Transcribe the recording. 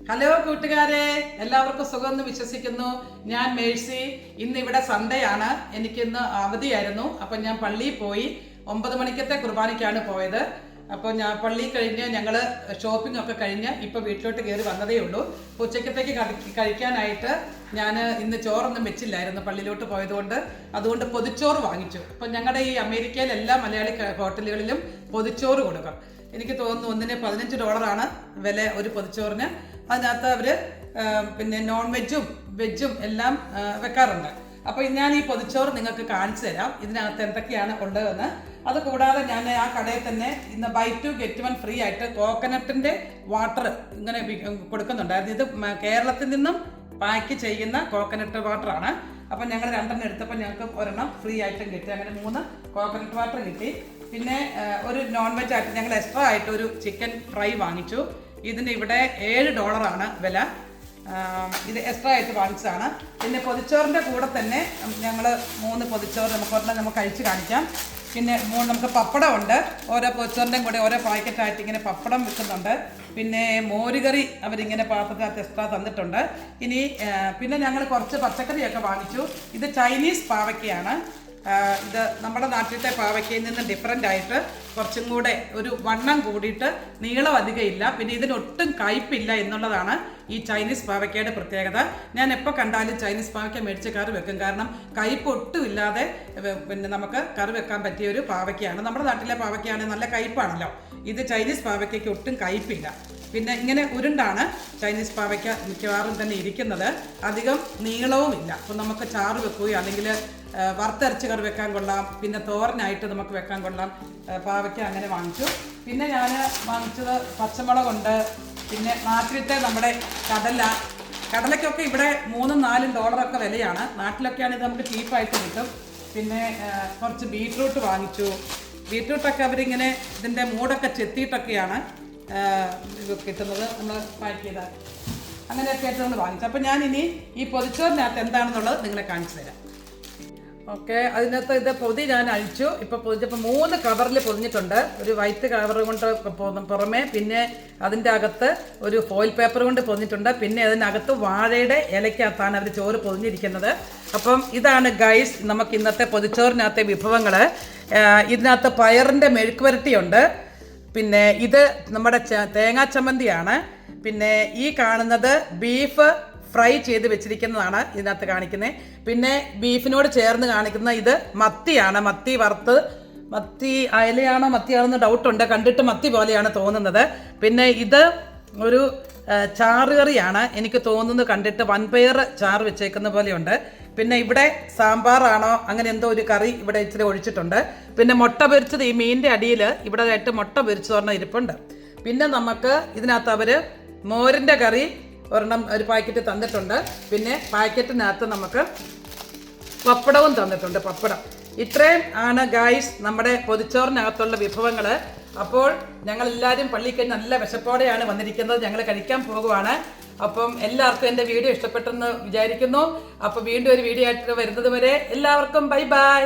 Hello കൂട്ടുകാരെ, എല്ലാവർക്കും സുഖമെന്ന് വിശ്വസിക്കുന്നു. ഞാൻ മേഴ്സി. ഇന്ന് ഇവിടെ സൺഡേ ആണ്. എനിക്കിന്ന് അവധിയായിരുന്നു. അപ്പം ഞാൻ പള്ളിയിൽ പോയി 9 മണിക്കത്തെ കുർബാനയ്ക്കാണ് പോയത്. അപ്പോൾ ഞാൻ പള്ളി കഴിഞ്ഞ് ഞങ്ങൾ ഷോപ്പിംഗ് ഒക്കെ കഴിഞ്ഞ് ഇപ്പോൾ വീട്ടിലോട്ട് കയറി വന്നതേ ഉള്ളൂ. ഉച്ചക്കത്തേക്ക് കഴിക്കാനായിട്ട് ഞാൻ ഇന്ന് ചോറൊന്നും വെച്ചില്ലായിരുന്നു പള്ളിയിലോട്ട് പോയതുകൊണ്ട്. അതുകൊണ്ട് പൊതിച്ചോറ് വാങ്ങിച്ചു. അപ്പം ഞങ്ങളുടെ ഈ അമേരിക്കയിൽ എല്ലാ മലയാളി ഹോട്ടലുകളിലും പൊതിച്ചോറ് കൊടുക്കും. എനിക്ക് തോന്നുന്നു ഒന്നിന് $15 വില ഒരു പൊതിച്ചോറിന്. അതിനകത്ത് അവർ പിന്നെ നോൺ വെജും എല്ലാം വെക്കാറുണ്ട്. അപ്പോൾ ഞാൻ ഈ പൊതിച്ചോറ് നിങ്ങൾക്ക് കാണിച്ചു തരാം ഇതിനകത്ത് എന്തൊക്കെയാണ് ഉള്ളതെന്ന്. അത് കൂടാതെ ഞാൻ ആ കടയിൽ തന്നെ ഇന്ന് buy 2 get 1 ഫ്രീ ആയിട്ട് കോക്കനട്ടിൻ്റെ വാട്ടർ ഇങ്ങനെ കൊടുക്കുന്നുണ്ടായിരുന്നു. ഇത് കേരളത്തിൽ നിന്നും പാക്ക് ചെയ്യുന്ന കോക്കനട്ട് വാട്ടറാണ്. അപ്പം ഞങ്ങൾ 2 എടുത്തപ്പോൾ ഞങ്ങൾക്ക് ഒരെണ്ണം ഫ്രീ ആയിട്ടും കിട്ടി. അങ്ങനെ 3 കോക്കനട്ട് വാട്ടർ കിട്ടി. പിന്നെ ഒരു നോൺ വെജ് ആയിട്ട് ഞങ്ങൾ എക്സ്ട്രാ ആയിട്ട് ഒരു ചിക്കൻ ഫ്രൈ വാങ്ങിച്ചു. ഇതിന് ഇവിടെ $7 വില. ഇത് എക്സ്ട്രാ ആയിട്ട് വാങ്ങിച്ചതാണ്. പിന്നെ പൊതിച്ചോറിൻ്റെ കൂടെ തന്നെ ഞങ്ങൾ 3 പൊതിച്ചോറ് നമുക്ക് കഴിച്ച് കാണിക്കാം. പിന്നെ നമുക്ക് പപ്പടം ഉണ്ട്. ഓരോ പൊതിച്ചോറിൻ്റെയും കൂടെ ഓരോ പാക്കറ്റായിട്ട് ഇങ്ങനെ പപ്പടം വിൽക്കുന്നുണ്ട്. പിന്നെ മോരുകറി അവരിങ്ങനെ പാത്രത്തിനകത്ത് എക്സ്ട്രാ തന്നിട്ടുണ്ട്. ഇനി പിന്നെ ഞങ്ങൾ കുറച്ച് പച്ചക്കറിയൊക്കെ വാങ്ങിച്ചു. ഇത് ചൈനീസ് പാവയ്ക്കയാണ്. ഇത് നമ്മുടെ നാട്ടിലത്തെ പാവയ്ക്കയിൽ നിന്ന് ഡിഫറെൻ്റ് ആയിട്ട് കുറച്ചും കൂടെ ഒരു വണ്ണം കൂടിയിട്ട് നീളം അധികം ഇല്ല. പിന്നെ ഇതിനൊട്ടും കയ്പില്ല എന്നുള്ളതാണ് ഈ ചൈനീസ് പാവയ്ക്കയുടെ പ്രത്യേകത. ഞാൻ എപ്പോൾ കണ്ടാലും ചൈനീസ് പാവയ്ക്ക മേടിച്ച് കറി വെക്കും. കാരണം കയ്പ് ഒട്ടും ഇല്ലാതെ പിന്നെ നമുക്ക് കറി വെക്കാൻ പറ്റിയ ഒരു പാവയ്ക്കയാണ്. നമ്മുടെ നാട്ടിലെ പാവയ്ക്കയാണെങ്കിൽ നല്ല കയ്പാണല്ലോ. ഇത് ചൈനീസ് പാവയ്ക്കയ്ക്ക് ഒട്ടും കയ്പില്ല. പിന്നെ ഇങ്ങനെ ഉരുണ്ടാണ് ചൈനീസ് പാവയ്ക്ക മിക്കവാറും തന്നെ ഇരിക്കുന്നത്. അധികം നീളവും ഇല്ല. അപ്പം നമുക്ക് ചാറ് വെക്കുകയോ അല്ലെങ്കിൽ വറുത്തരച്ച് കറി വെക്കാൻ കൊള്ളാം. പിന്നെ തോരനായിട്ട് നമുക്ക് വെക്കാൻ കൊള്ളാം. പാവയ്ക്ക അങ്ങനെ വാങ്ങിച്ചു. പിന്നെ ഞാൻ വാങ്ങിച്ചത് പച്ചമുളകുണ്ട്. പിന്നെ നാട്ടിലത്തെ നമ്മുടെ കടലയ്ക്കൊക്കെ ഇവിടെ $3-4 വിലയാണ്. നാട്ടിലൊക്കെയാണ് ഇത് നമുക്ക് ചീപ്പായിട്ട് കിട്ടും. പിന്നെ കുറച്ച് ബീട്രൂട്ട് വാങ്ങിച്ചു. ബീട്രൂട്ടൊക്കെ അവരിങ്ങനെ ഇതിൻ്റെ മൂടൊക്കെ ചെത്തിയിട്ടൊക്കെയാണ് കിട്ടുന്നത്. നമ്മൾ പാക്ക് ചെയ്താൽ അങ്ങനെയൊക്കെ ആയിട്ട് നമ്മൾ വാങ്ങിച്ചു. അപ്പോൾ ഞാനിനി ഈ പൊതിച്ചോറിനകത്ത് എന്താണെന്നുള്ളത് നിങ്ങളെ കാണിച്ചു തരാം. ഓക്കെ, അതിനകത്ത് ഇത് പൊതി ഞാൻ അഴിച്ചു. ഇപ്പോൾ പൊതിച്ചപ്പോൾ 3 കവറിൽ പൊതിഞ്ഞിട്ടുണ്ട്. ഒരു വൈറ്റ് കവർ കൊണ്ട് പുറമെ, പിന്നെ അതിൻ്റെ അകത്ത് ഒരു ഫോയിൽ പേപ്പർ കൊണ്ട് പൊതിഞ്ഞിട്ടുണ്ട്. പിന്നെ അതിനകത്ത് വാഴയുടെ ഇലയ്ക്കകത്താണ് അവർ ചോറ് പൊതിഞ്ഞിരിക്കുന്നത്. അപ്പം ഇതാണ് ഗൈസ് നമുക്ക് ഇന്നത്തെ പൊതിച്ചോറിനകത്തെ വിഭവങ്ങൾ. ഇതിനകത്ത് പയറിൻ്റെ മെഴുക്ക് വരട്ടിയുണ്ട്. പിന്നെ ഇത് നമ്മുടെ തേങ്ങാ ചമ്മന്തിയാണ്. പിന്നെ ഈ കാണുന്നത് ബീഫ് ഫ്രൈ ചെയ്ത് വെച്ചിരിക്കുന്നതാണ് ഇതിനകത്ത് കാണിക്കുന്നത്. പിന്നെ ബീഫിനോട് ചേർന്ന് കാണിക്കുന്ന ഇത് മത്തിയാണ്. മത്തി വറുത്ത്, മത്തി അയലയാണോ മത്തിയാണെന്ന് ഡൗട്ടുണ്ട്. കണ്ടിട്ട് മത്തി പോലെയാണ് തോന്നുന്നത്. പിന്നെ ഇത് ഒരു ചാറുകറിയാണ്. എനിക്ക് തോന്നുന്നു കണ്ടിട്ട് വൻപയർ ചാറ് വെച്ചേക്കുന്ന പോലെയുണ്ട്. പിന്നെ ഇവിടെ സാമ്പാറാണോ അങ്ങനെ എന്തോ ഒരു കറി ഇവിടെ ഇച്ചിരി ഒഴിച്ചിട്ടുണ്ട്. പിന്നെ മുട്ട പൊരിച്ചത് ഈ മീനിൻ്റെ അടിയിൽ ഇവിടെ ആയിട്ട് മുട്ട പൊരിച്ചു പറഞ്ഞാൽ ഇരിപ്പുണ്ട്. പിന്നെ നമുക്ക് ഇതിനകത്ത് അവർ മോരിൻ്റെ കറി ഒരെണ്ണം ഒരു പാക്കറ്റ് തന്നിട്ടുണ്ട്. പിന്നെ പാക്കറ്റിനകത്ത് നമുക്ക് പപ്പടവും തന്നിട്ടുണ്ട്. പപ്പടം ഇത്രയും ആണ് ഗായ്സ് നമ്മുടെ പൊതിച്ചോറിനകത്തുള്ള വിഭവങ്ങൾ. അപ്പോൾ ഞങ്ങളെല്ലാവരും പള്ളിയിൽ കഴിഞ്ഞ് നല്ല വിശപ്പോടെയാണ് വന്നിരിക്കുന്നത്. ഞങ്ങൾ കഴിക്കാൻ പോകുവാണ്. അപ്പം എല്ലാവർക്കും എൻ്റെ വീഡിയോ ഇഷ്ടപ്പെട്ടെന്ന് വിചാരിക്കുന്നു. അപ്പോൾ വീണ്ടും ഒരു വീഡിയോ ആയിട്ട് വരുന്നത് വരെ എല്ലാവർക്കും ബൈ ബൈ.